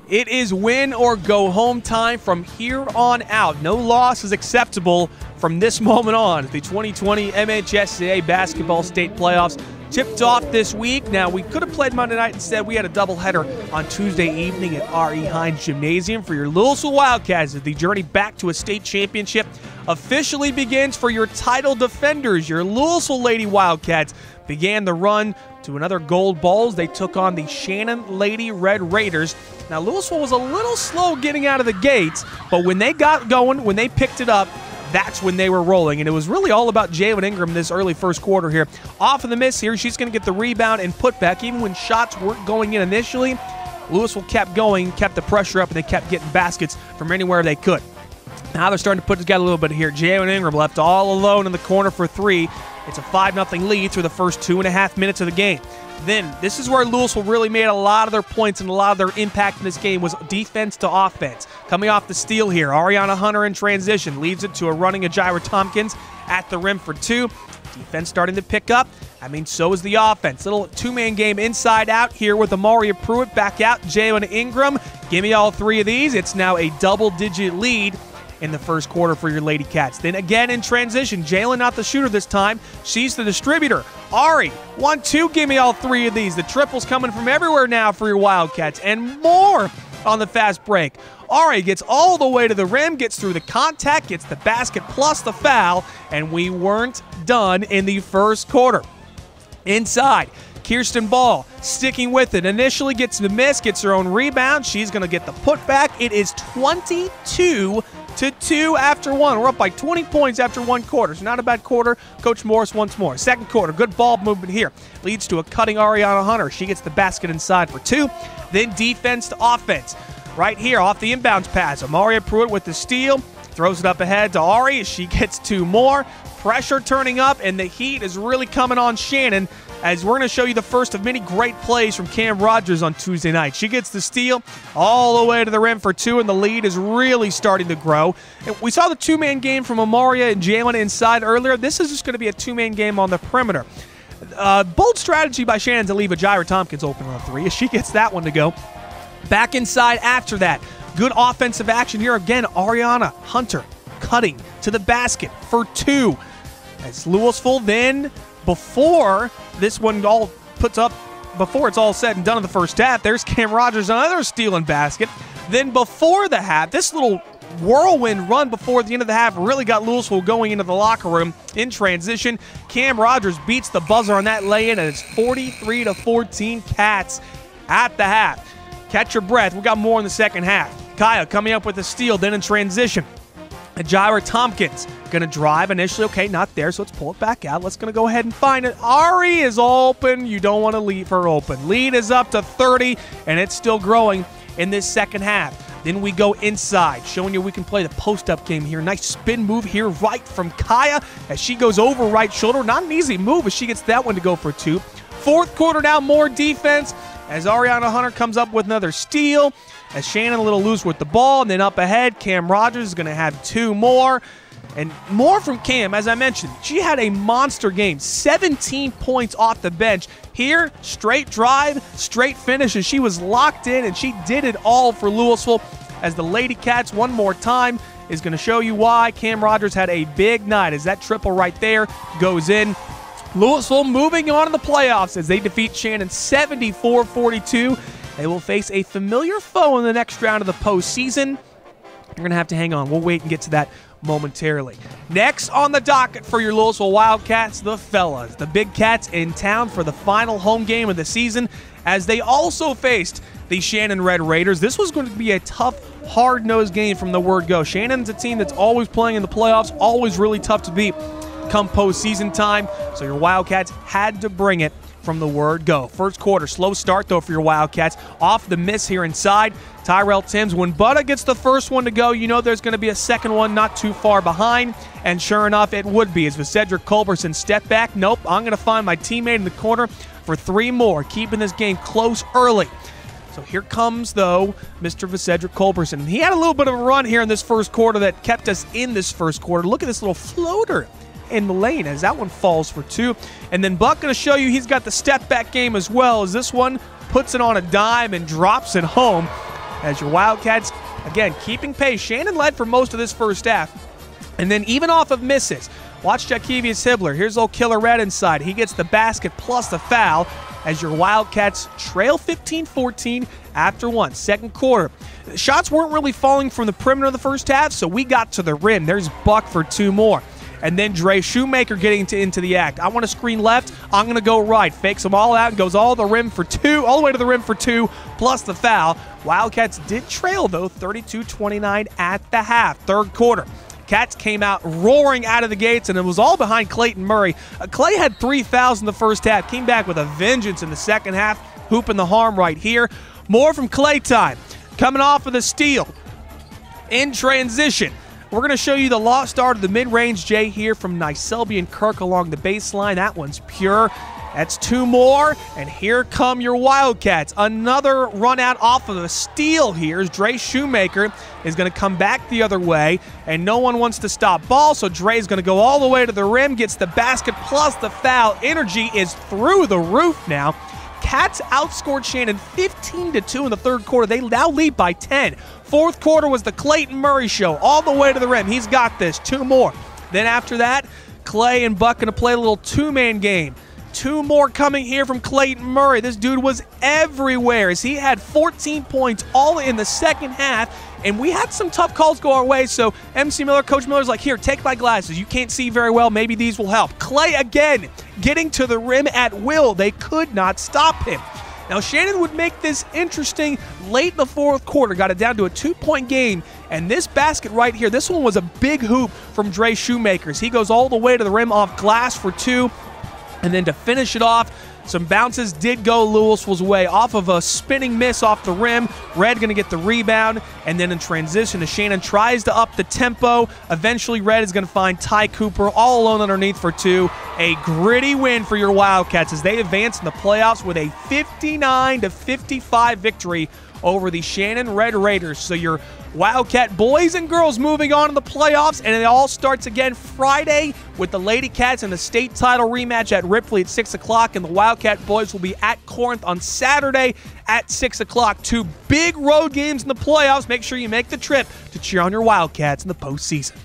It is win or go home time from here on out. No loss is acceptable from this moment on. The 2020 MHSAA Basketball State Playoffs tipped off this week. Now, we could have played Monday night. Instead, we had a doubleheader on Tuesday evening at R.E. Hines Gymnasium for your Louisville Wildcats as the journey back to a state championship officially begins for your title defenders. Your Louisville Lady Wildcats began the run to another gold balls. They took on the Shannon Lady Red Raiders. Now, Louisville was a little slow getting out of the gates, but when they got going, when they picked it up, that's when they were rolling, and it was really all about Jalen Ingram this early first quarter here. Off of the miss here, she's going to get the rebound and put back. Even when shots weren't going in initially, Louisville kept going, kept the pressure up, and they kept getting baskets from anywhere they could. Now they're starting to put together a little bit here. Jalen Ingram left all alone in the corner for three. It's a 5-0 lead through the first 2.5 minutes of the game. Then, this is where Louisville really made a lot of their points and a lot of their impact in this game was defense to offense. Coming off the steal here, Ariana Hunter in transition leads it to a running Ajira Tompkins at the rim for two. Defense starting to pick up. So is the offense. Little two-man game inside out here with Amaria Pruitt back out. Jalen Ingram, give me all three of these. It's now a double-digit lead in the first quarter for your Lady Cats. Then again in transition, Jalen not the shooter this time. She's the distributor. Ari, 1-2, give me all three of these. The triples coming from everywhere now for your Wildcats and more on the fast break. Ari gets all the way to the rim, gets through the contact, gets the basket plus the foul, and we weren't done in the first quarter. Inside, Kirsten Ball sticking with it. Initially gets the miss, gets her own rebound. She's going to get the putback. It is 22-2 after one. We're up by 20 points after one quarter. So not a bad quarter. Coach Morris once more. Second quarter, good ball movement here. Leads to a cutting Ariana Hunter. She gets the basket inside for two. Then defense to offense. Right here off the inbounds pass. Amaria Pruitt with the steal. Throws it up ahead to Ari. She gets two more. Pressure turning up, and the heat is really coming on Shannon as we're going to show you the first of many great plays from Cam Rogers on Tuesday night. She gets the steal all the way to the rim for two, and the lead is really starting to grow. And we saw the two-man game from Amaria and Jalen inside earlier. This is just going to be a two-man game on the perimeter. Bold strategy by Shannon to leave Ajira Tompkins open on three as she gets that one to go. Back inside after that. Good offensive action here again. Ariana Hunter cutting to the basket for two. As Louisville then, before this one all puts up, before it's all said and done in the first half, there's Cam Rogers, another stealing basket. Then before the half, this little whirlwind run before the end of the half really got Louisville going into the locker room in transition. Cam Rogers beats the buzzer on that lay-in, and it's 43-14 Cats at the half. Catch your breath. We got more in the second half. Kaya coming up with a steal, then in transition. Ajira Tompkins going to drive initially. Okay, not there, so let's pull it back out. Let's going to go ahead and find it. Ari is open. You don't want to leave her open. Lead is up to 30, and it's still growing in this second half. Then we go inside, showing you we can play the post-up game here. Nice spin move here right from Kaya as she goes over right shoulder. Not an easy move as she gets that one to go for two. Fourth quarter now, more defense as Ariana Hunter comes up with another steal. As Shannon a little loose with the ball, and then up ahead, Cam Rogers is going to have two more. And more from Cam, as I mentioned. She had a monster game, 17 points off the bench. Here, straight drive, straight finish, and she was locked in, and she did it all for Louisville. As the Lady Cats, one more time, is going to show you why Cam Rogers had a big night, as that triple right there goes in. Louisville moving on in the playoffs as they defeat Shannon 74-42. They will face a familiar foe in the next round of the postseason. You're going to have to hang on. We'll wait and get to that momentarily. Next on the docket for your Louisville Wildcats, the fellas. The Big Cats in town for the final home game of the season as they also faced the Shannon Red Raiders. This was going to be a tough, hard-nosed game from the word go. Shannon's a team that's always playing in the playoffs, always really tough to beat come postseason time, so your Wildcats had to bring it from the word go. First quarter, slow start though for your Wildcats. Off the miss here inside, Tyrell Timms. When Butta gets the first one to go, you know there's going to be a second one not too far behind, and sure enough, it would be. As with Cedric Culberson step back, nope, I'm going to find my teammate in the corner for three more, keeping this game close early. So here comes, though, Mr. Cedric Culberson. He had a little bit of a run here in this first quarter that kept us in this first quarter. Look at this little floater in the lane as that one falls for two. And then Buck going to show you he's got the step back game as well, as this one puts it on a dime and drops it home. as your Wildcats, again, keeping pace. Shannon led for most of this first half. And then even off of misses, watch Jakevius Hibbler. Here's old Killer Red inside. He gets the basket plus the foul as your Wildcats trail 15-14 after one. Second quarter. The shots weren't really falling from the perimeter of the first half, so we got to the rim. There's Buck for 2 more. And then Dre Shoemaker getting into the act. I want to screen left. I'm going to go right. Fakes them all out and goes all the way to the rim for 2, plus the foul. Wildcats did trail, though, 32-29 at the half. Third quarter. Cats came out roaring out of the gates, and it was all behind Clayton Murray. Clay had 3 fouls in the first half, came back with a vengeance in the second half, hooping the harm right here. More from Clay time. Coming off of the steal. In transition. We're going to show you the lost start of the mid-range J here from Nyselby and Kirk along the baseline. That one's pure. That's 2 more, and here come your Wildcats. Another run out off of a steal here. Dre Shoemaker is going to come back the other way, and no one wants to stop ball, so Dre's going to go all the way to the rim, gets the basket plus the foul. Energy is through the roof now. Cats outscored Shannon 15-2 in the third quarter. They now lead by 10. Fourth quarter was the Clayton Murray show, all the way to the rim. He's got this. 2 more. Then after that, Clay and Buck going to play a little 2-man game. 2 more coming here from Clayton Murray. This dude was everywhere as he had 14 points all in the second half, and we had some tough calls go our way, so MC Miller, Coach Miller's like, here, take my glasses. You can't see very well. Maybe these will help. Clay again getting to the rim at will. They could not stop him. Now, Shannon would make this interesting late in the fourth quarter, got it down to a 2-point game, and this basket right here, this one was a big hoop from Dre Shoemaker. He goes all the way to the rim off glass for 2, and then to finish it off, some bounces did go Louisville's way off of a spinning miss off the rim. Red going to get the rebound, and then in transition, as Shannon tries to up the tempo, eventually Red is going to find Ty Cooper all alone underneath for 2. A gritty win for your Wildcats as they advance in the playoffs with a 59-55 victory over the Shannon Red Raiders. So your Wildcat boys and girls moving on to the playoffs, and it all starts again Friday with the Lady Cats in the state title rematch at Ripley at 6 o'clock, and the Wildcat boys will be at Corinth on Saturday at 6 o'clock. 2 big road games in the playoffs. Make sure you make the trip to cheer on your Wildcats in the postseason.